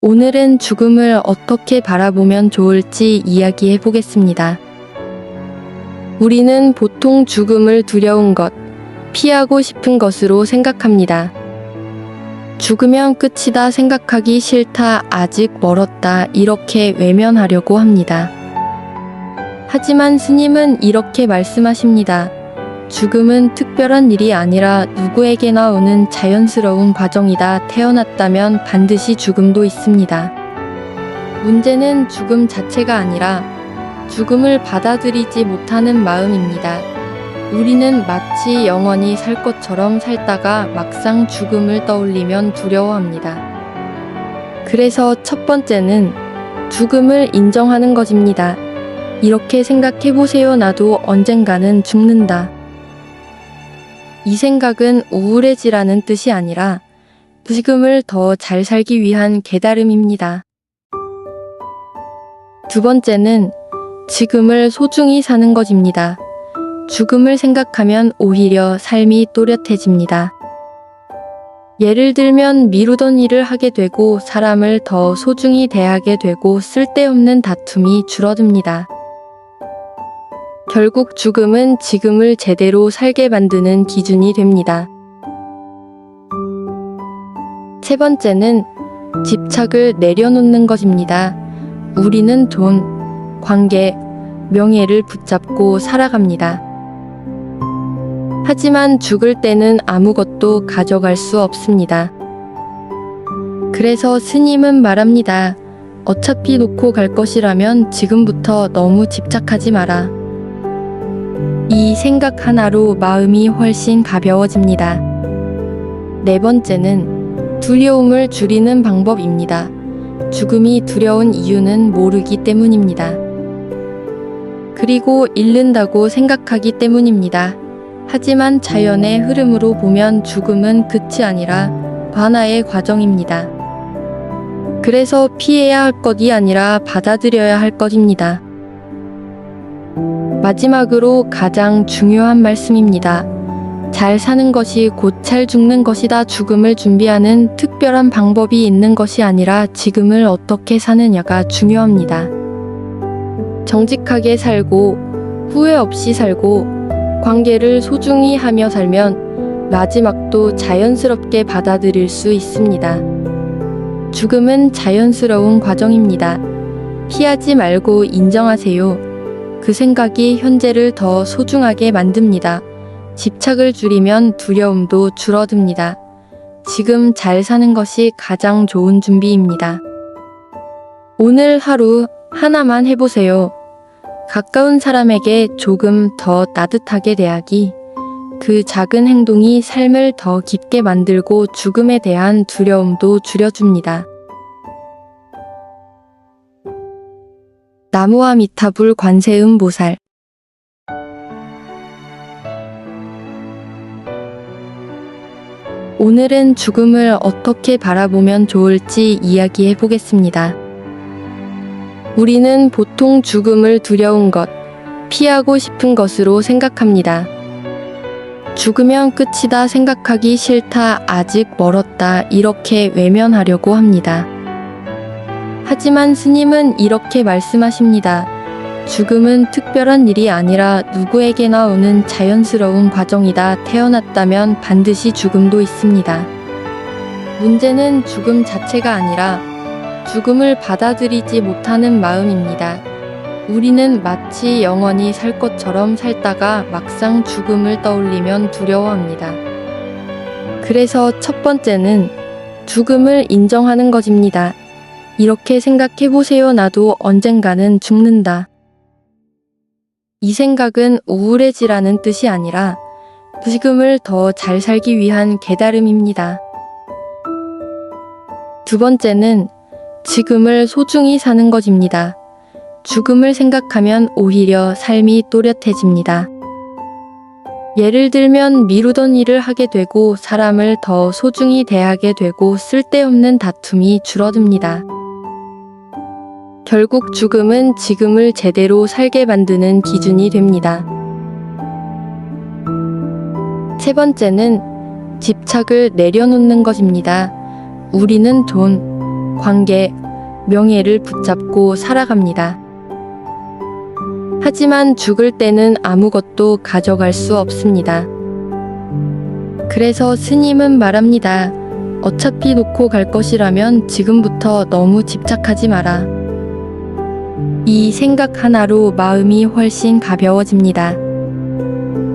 오늘은 죽음을 어떻게 바라보면 좋을지 이야기해 보겠습니다. 우리는 보통 죽음을 두려운 것, 피하고 싶은 것으로 생각합니다. 죽으면 끝이다 생각하기 싫다, 아직 멀었다, 이렇게 외면하려고 합니다. 하지만 스님은 이렇게 말씀하십니다. 죽음은 특별한 일이 아니라 누구에게나 오는 자연스러운 과정이다. 태어났다면 반드시 죽음도 있습니다. 문제는 죽음 자체가 아니라 죽음을 받아들이지 못하는 마음입니다. 우리는 마치 영원히 살 것처럼 살다가 막상 죽음을 떠올리면 두려워합니다. 그래서 첫 번째는 죽음을 인정하는 것입니다. 이렇게 생각해 보세요. 나도 언젠가는 죽는다. 이 생각은 우울해지라는 뜻이 아니라 지금을 더 잘 살기 위한 깨달음입니다. 두 번째는 지금을 소중히 사는 것입니다. 죽음을 생각하면 오히려 삶이 또렷해집니다. 예를 들면 미루던 일을 하게 되고 사람을 더 소중히 대하게 되고 쓸데없는 다툼이 줄어듭니다. 결국 죽음은 지금을 제대로 살게 만드는 기준이 됩니다. 세 번째는 집착을 내려놓는 것입니다. 우리는 돈, 관계, 명예를 붙잡고 살아갑니다. 하지만 죽을 때는 아무것도 가져갈 수 없습니다. 그래서 스님은 말합니다. 어차피 놓고 갈 것이라면 지금부터 너무 집착하지 마라. 이 생각 하나로 마음이 훨씬 가벼워집니다. 네 번째는 두려움을 줄이는 방법입니다. 죽음이 두려운 이유는 모르기 때문입니다. 그리고 잃는다고 생각하기 때문입니다. 하지만 자연의 흐름으로 보면 죽음은 끝이 아니라 변화의 과정입니다. 그래서 피해야 할 것이 아니라 받아들여야 할 것입니다. 마지막으로 가장 중요한 말씀입니다. 잘 사는 것이 곧 잘 죽는 것이다. 죽음을 준비하는 특별한 방법이 있는 것이 아니라 지금을 어떻게 사느냐가 중요합니다. 정직하게 살고 후회 없이 살고 관계를 소중히 하며 살면 마지막도 자연스럽게 받아들일 수 있습니다. 죽음은 자연스러운 과정입니다. 피하지 말고 인정하세요. 그 생각이 현재를 더 소중하게 만듭니다. 집착을 줄이면 두려움도 줄어듭니다. 지금 잘 사는 것이 가장 좋은 준비입니다. 오늘 하루 하나만 해보세요. 가까운 사람에게 조금 더 따뜻하게 대하기. 그 작은 행동이 삶을 더 깊게 만들고 죽음에 대한 두려움도 줄여줍니다. 나무아미타불 관세음보살. 오늘은 죽음을 어떻게 바라보면 좋을지 이야기해 보겠습니다. 우리는 보통 죽음을 두려운 것, 피하고 싶은 것으로 생각합니다. 죽으면 끝이다 생각하기 싫다, 아직 멀었다, 이렇게 외면하려고 합니다. 하지만 스님은 이렇게 말씀하십니다. 죽음은 특별한 일이 아니라 누구에게나 오는 자연스러운 과정이다. 태어났다면 반드시 죽음도 있습니다. 문제는 죽음 자체가 아니라 죽음을 받아들이지 못하는 마음입니다. 우리는 마치 영원히 살 것처럼 살다가 막상 죽음을 떠올리면 두려워합니다. 그래서 첫 번째는 죽음을 인정하는 것입니다. 이렇게 생각해 보세요. 나도 언젠가는 죽는다. 이 생각은 우울해지라는 뜻이 아니라 지금을 더 잘 살기 위한 깨달음입니다. 두 번째는 지금을 소중히 사는 것입니다. 죽음을 생각하면 오히려 삶이 또렷해집니다. 예를 들면 미루던 일을 하게 되고 사람을 더 소중히 대하게 되고 쓸데없는 다툼이 줄어듭니다. 결국 죽음은 지금을 제대로 살게 만드는 기준이 됩니다. 세 번째는 집착을 내려놓는 것입니다. 우리는 돈, 관계, 명예를 붙잡고 살아갑니다. 하지만 죽을 때는 아무것도 가져갈 수 없습니다. 그래서 스님은 말합니다. 어차피 놓고 갈 것이라면 지금부터 너무 집착하지 마라. 이 생각 하나로 마음이 훨씬 가벼워집니다.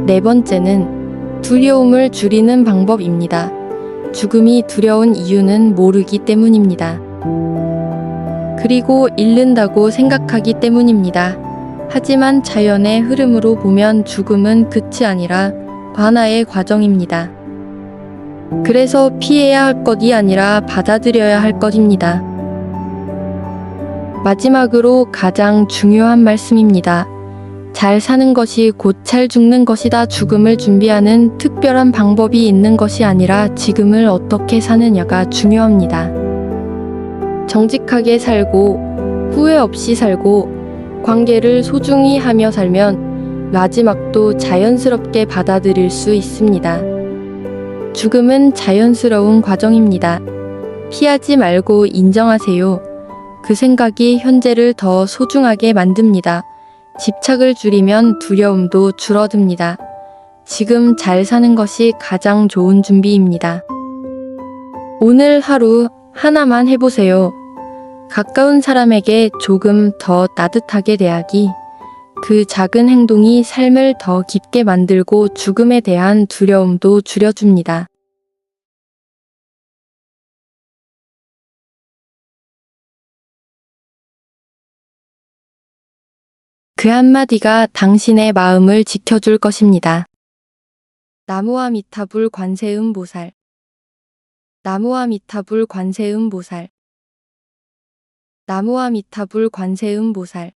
네 번째는 두려움을 줄이는 방법입니다. 죽음이 두려운 이유는 모르기 때문입니다. 그리고 잃는다고 생각하기 때문입니다. 하지만 자연의 흐름으로 보면 죽음은 끝이 아니라 관아의 과정입니다. 그래서 피해야 할 것이 아니라 받아들여야 할 것입니다. 마지막으로 가장 중요한 말씀입니다. 잘 사는 것이 곧 잘 죽는 것이다. 죽음을 준비하는 특별한 방법이 있는 것이 아니라 지금을 어떻게 사느냐가 중요합니다. 정직하게 살고 후회 없이 살고 관계를 소중히 하며 살면 마지막도 자연스럽게 받아들일 수 있습니다. 죽음은 자연스러운 과정입니다. 피하지 말고 인정하세요. 그 생각이 현재를 더 소중하게 만듭니다. 집착을 줄이면 두려움도 줄어듭니다. 지금 잘 사는 것이 가장 좋은 준비입니다. 오늘 하루 하나만 해보세요. 가까운 사람에게 조금 더 따뜻하게 대하기. 그 작은 행동이 삶을 더 깊게 만들고 죽음에 대한 두려움도 줄여줍니다. 그 한마디가 당신의 마음을 지켜줄 것입니다. 나무아미타불 관세음보살. 나무아미타불 관세음보살. 나무아미타불 관세음보살.